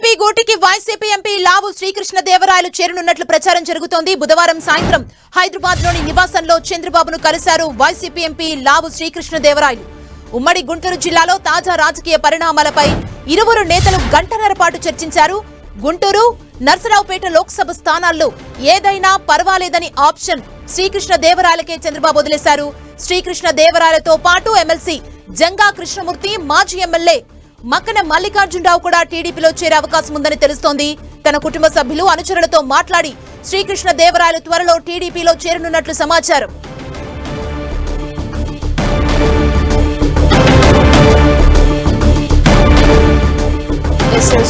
TDP గూటికి YCP MP లావు శ్రీకృష్ణదేవరాయలు చేరనున్నట్లు ప్రచారం జరుగుతోంది. బుధవారం సాయంత్రం హైదరాబాద్లోని నివాసంలో చంద్రబాబును కలిశారు వైసీపీ ఎంపీ లావు శ్రీకృష్ణదేవరాయలు. ఉమ్మడి గుంటూరు జిల్లాలో తాజా రాజకీయ పరిణామాలపై ఇరువురు నేతలు గంటన్నర పాటు చర్చించారు. గుంటూరు, నర్సరావుపేట లోక్సభ స్థానాల్లో ఏదైనా పర్వాలేదని ఆప్షన్ శ్రీకృష్ణదేవరాయలకే చంద్రబాబు వదిలేశారు. శ్రీకృష్ణదేవరాయలతో పాటు ఎమ్మెల్సీ జంగా కృష్ణమూర్తి, మాజీ ఎమ్మెల్యే మక్కన మల్లికార్జునరావు కూడా టీడీపీలో చేరే అవకాశం ఉందని తెలుస్తోంది. తన కుటుంబ సభ్యులు, అనుచరులతో మాట్లాడి శ్రీకృష్ణదేవరాయలు త్వరలో టీడీపీలో చేరనున్నట్లు సమాచారం.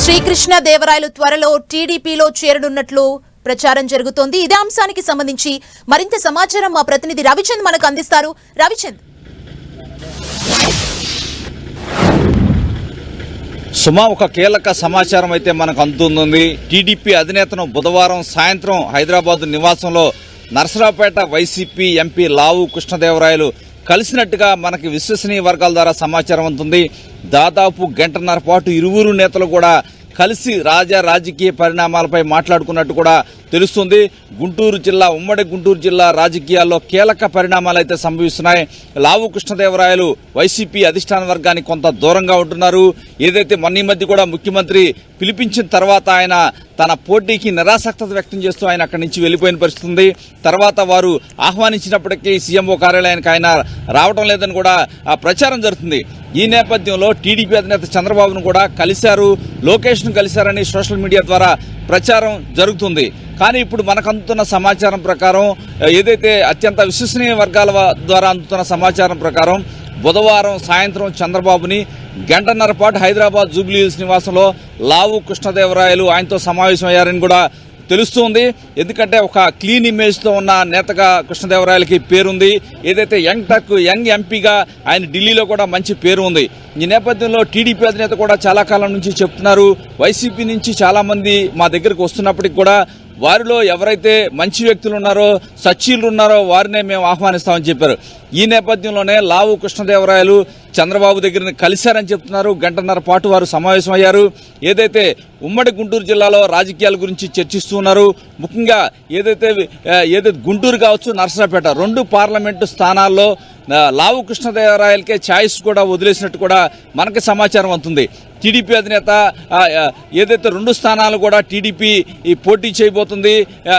శ్రీకృష్ణదేవరాయలు త్వరలో టీడీపీలో చేరనున్నట్లు ప్రచారం జరుగుతోంది. ఇదే అంశానికి సంబంధించి మరింత సమాచారం మా ప్రతినిధి రవిచంద్ మనకు అందిస్తారు. రవిచంద్, సుమా, ఒక కీలక సమాచారం అయితే మనకు అందుతుంది. టీడీపీ అధినేతను బుధవారం సాయంత్రం హైదరాబాద్ నివాసంలో నర్సరావుపేట వైసీపీ ఎంపీ లావు కృష్ణదేవరాయలు కలిసినట్టుగా మనకి విశ్వసనీయ వర్గాల ద్వారా సమాచారం అందుతుంది. దాదాపు గంటన్నర పాటు ఇరువురు నేతలు కూడా కలిసి రాజకీయ పరిణామాలపై మాట్లాడుకున్నట్టు కూడా తెలుస్తుంది. ఉమ్మడి గుంటూరు జిల్లా రాజకీయాల్లో కీలక పరిణామాలు అయితే సంభవిస్తున్నాయి. లావు కృష్ణదేవరాయలు వైసీపీ అధిష్టాన వర్గానికి కొంత దూరంగా ఉంటున్నారు. ఏదైతే మొన్న మధ్య కూడా ముఖ్యమంత్రి పిలిపించిన తర్వాత ఆయన తన పోటీకి నిరాసక్తత వ్యక్తం చేస్తూ ఆయన అక్కడి నుంచి వెళ్లిపోయిన పరిస్థితి ఉంది. తర్వాత వారు ఆహ్వానించినప్పటికీ సీఎంఓ కార్యాలయానికి ఆయన రావడం లేదని కూడా ప్రచారం జరుగుతుంది. ఈ నేపథ్యంలో టీడీపీ అధినేత చంద్రబాబును కూడా కలిశారు, లోకేష్ను కలిశారని సోషల్ మీడియా ద్వారా ప్రచారం జరుగుతుంది. కానీ ఇప్పుడు మనకు అందుతున్న సమాచారం ప్రకారం, ఏదైతే అత్యంత విశ్వసనీయ వర్గాల ద్వారా అందుతున్న సమాచారం ప్రకారం, బుధవారం సాయంత్రం చంద్రబాబుని గంటన్నర పాటు హైదరాబాద్ జూబ్లీ హిల్స్ నివాసంలో లావు కృష్ణదేవరాయలు ఆయనతో సమావేశమయ్యారని కూడా తెలుస్తుంది. ఎందుకంటే ఒక క్లీన్ ఇమేజ్తో ఉన్న నేతగా కృష్ణదేవరాయలకి పేరుంది. ఏదైతే యంగ్ ఎంపీగా ఆయన ఢిల్లీలో కూడా మంచి పేరు ఉంది. ఈ నేపథ్యంలో టీడీపీ అధినేత కూడా చాలా కాలం నుంచి చెప్తున్నారు, వైసీపీ నుంచి చాలా మంది మా దగ్గరకు వస్తున్నప్పటికీ కూడా వారిలో ఎవరైతే మంచి వ్యక్తులు ఉన్నారో, సచ్చీలు ఉన్నారో వారినే మేము ఆహ్వానిస్తామని చెప్పారు. ఈ నేపథ్యంలోనే లావు కృష్ణదేవరాయలు చంద్రబాబు దగ్గర కలిశారని చెప్తున్నారు. గంటన్నర పాటు వారు సమావేశమయ్యారు. ఏదైతే ఉమ్మడి గుంటూరు జిల్లాలో రాజకీయాల గురించి చర్చిస్తున్నారు. ముఖ్యంగా ఏదైతే గుంటూరు కావచ్చు, నర్సరావుపేట రెండు పార్లమెంటు స్థానాల్లో లావు కృష్ణదేవరాయలకే ఛాయిస్ కూడా వదిలేసినట్టు కూడా మనకి సమాచారం అందుతుంది. టీడీపీ అధినేత ఏదైతే రెండు స్థానాలు కూడా టీడీపీ పోటీ చేయబోతుంది.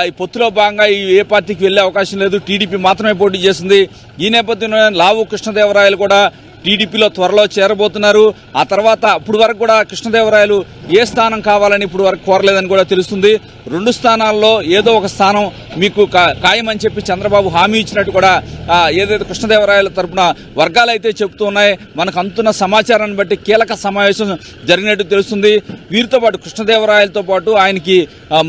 ఈ పొత్తులో భాగంగా ఏ పార్టీకి వెళ్లే అవకాశం లేదు, టీడీపీ మాత్రమే పోటీ చేస్తుంది. ఈ నేపథ్యంలో లావు కృష్ణదేవరాయలు కూడా టీడీపీలో త్వరలో చేరబోతున్నారు. ఆ తర్వాత అప్పుడు వరకు కూడా కృష్ణదేవరాయలు ఏ స్థానం కావాలని ఇప్పుడు వరకు కోరలేదని కూడా తెలుస్తుంది. రెండు స్థానాల్లో ఏదో ఒక స్థానం మీకు ఖాయమని చెప్పి చంద్రబాబు హామీ ఇచ్చినట్టు కూడా ఏదైతే కృష్ణదేవరాయల తరపున వర్గాలు అయితే చెబుతూ ఉన్నాయి. మనకు అందుతున్న సమాచారాన్ని బట్టి కీలక సమావేశం జరిగినట్టు తెలుస్తుంది. వీరితో పాటు కృష్ణదేవరాయలతో పాటు ఆయనకి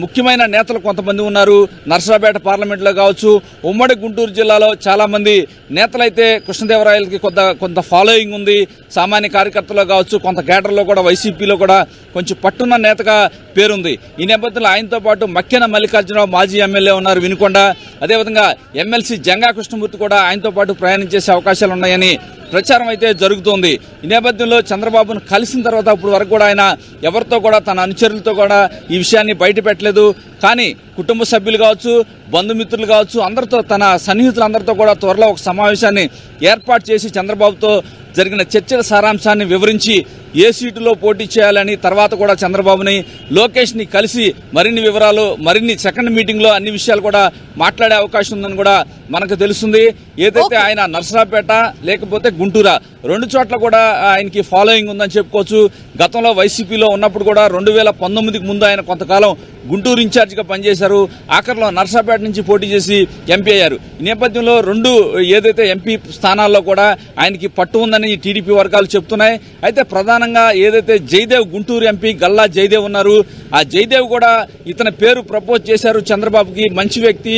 ముఖ్యమైన నేతలు కొంతమంది ఉన్నారు. నర్సరావుపేట పార్లమెంట్లో కావచ్చు, ఉమ్మడి గుంటూరు జిల్లాలో చాలా మంది నేతలైతే కృష్ణదేవరాయలకి కొంత ఫాలోయింగ్ ఉంది. సామాన్య కార్యకర్తలో కావచ్చు, కొంత కేడర్లో కూడా వైసీపీలో కూడా కొంచెం పట్టున్న నేతగా పేరుంది. ఈ నేపథ్యంలో ఆయనతో పాటు మక్కెన మల్లికార్జునరావు మాజీ ఎమ్మెల్యే ఉన్నారు వినుకొండ. అదేవిధంగా ఎమ్మెల్సీ జంగా కృష్ణమూర్తి కూడా ఆయనతో పాటు ప్రయాణం చేసే అవకాశాలు ఉన్నాయని ప్రచారం అయితే జరుగుతోంది. ఈ నేపథ్యంలో చంద్రబాబును కలిసిన తర్వాత ఇప్పుడు వరకు కూడా ఆయన ఎవరితో కూడా తన అనుచరులతో కూడా ఈ విషయాన్ని బయట పెట్టలేదు. కానీ కుటుంబ సభ్యులు కావచ్చు, బంధుమిత్రులు కావచ్చు, అందరితో, తన సన్నిహితులందరితో కూడా త్వరలో ఒక సమావేశాన్ని ఏర్పాటు చేసి చంద్రబాబుతో జరిగిన చర్చల సారాంశాన్ని వివరించి ఏ సీటులో పోటీ చేయాలని, తర్వాత కూడా చంద్రబాబుని, లోకేష్ని కలిసి మరిన్ని వివరాలు, మరిన్ని సెకండ్ మీటింగ్లో అన్ని విషయాలు కూడా మాట్లాడే అవకాశం ఉందని కూడా మనకు తెలుస్తుంది. ఏదైతే ఆయన నర్సరావుపేట లేకపోతే గుంటూరా రెండు చోట్ల కూడా ఆయనకి ఫాలోయింగ్ ఉందని చెప్పుకోవచ్చు. గతంలో వైసీపీలో ఉన్నప్పుడు కూడా 2019కి ముందు ఆయన కొంతకాలం గుంటూరు ఇన్ఛార్జిగా పనిచేశారు. ఆఖరిలో నర్సరావుపేట నుంచి పోటీ చేసి ఎంపీ అయ్యారు. ఈ నేపథ్యంలో రెండు ఏదైతే ఎంపీ స్థానాల్లో కూడా ఆయనకి పట్టు ఉందని టీడీపీ వర్గాలు చెప్తున్నాయి. అయితే ప్రధానంగా ఏదైతే జయదేవ్, గుంటూరు ఎంపీ గల్లా జయదేవ్ ఉన్నారు, ఆ జయదేవ్ కూడా ఇతని పేరు ప్రపోజ్ చేశారు చంద్రబాబుకి. మంచి వ్యక్తి,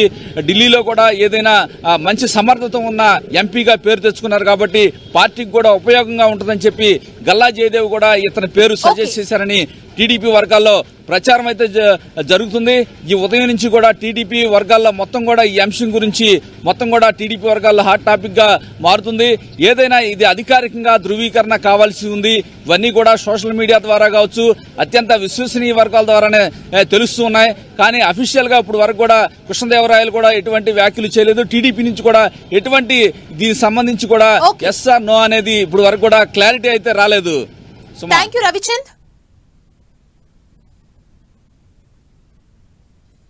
ఢిల్లీలో కూడా ఏదైనా మంచి సమర్థత ఉన్న ఎంపీగా పేరు తెచ్చుకున్నారు కాబట్టి పార్టీకి కూడా ఉపయోగంగా ఉంటుందని చెప్పి గల్లా జయదేవ్ కూడా ఇతని పేరు సజెస్ట్ చేశారని టీడీపీ వర్గాల్లో ప్రచారం అయితే జరుగుతుంది. ఈ ఉదయం నుంచి కూడా టీడీపీ వర్గాల్లో మొత్తం కూడా ఈ అంశం గురించి మొత్తం కూడా టీడీపీ వర్గాల్లో హాట్ టాపిక్ గా మారుతుంది. ఏదైనా ఇది అధికారికంగా ధృవీకరణ కావాల్సి ఉంది. ఇవన్నీ కూడా సోషల్ మీడియా ద్వారా కావచ్చు, అత్యంత విశ్వసనీయ వర్గాల ద్వారానే తెలుస్తూ ఉన్నాయి. కానీ అఫీషియల్ గా ఇప్పుడు వరకు కూడా కృష్ణదేవరాయలు కూడా ఎటువంటి వ్యాఖ్యలు చేయలేదు. టీడీపీ నుంచి కూడా ఎటువంటి దీనికి సంబంధించి కూడా ఎస్ ఆర్ నో అనేది ఇప్పుడు వరకు కూడా క్లారిటీ అయితే రాలేదు. థాంక్యూ రవిచంద్.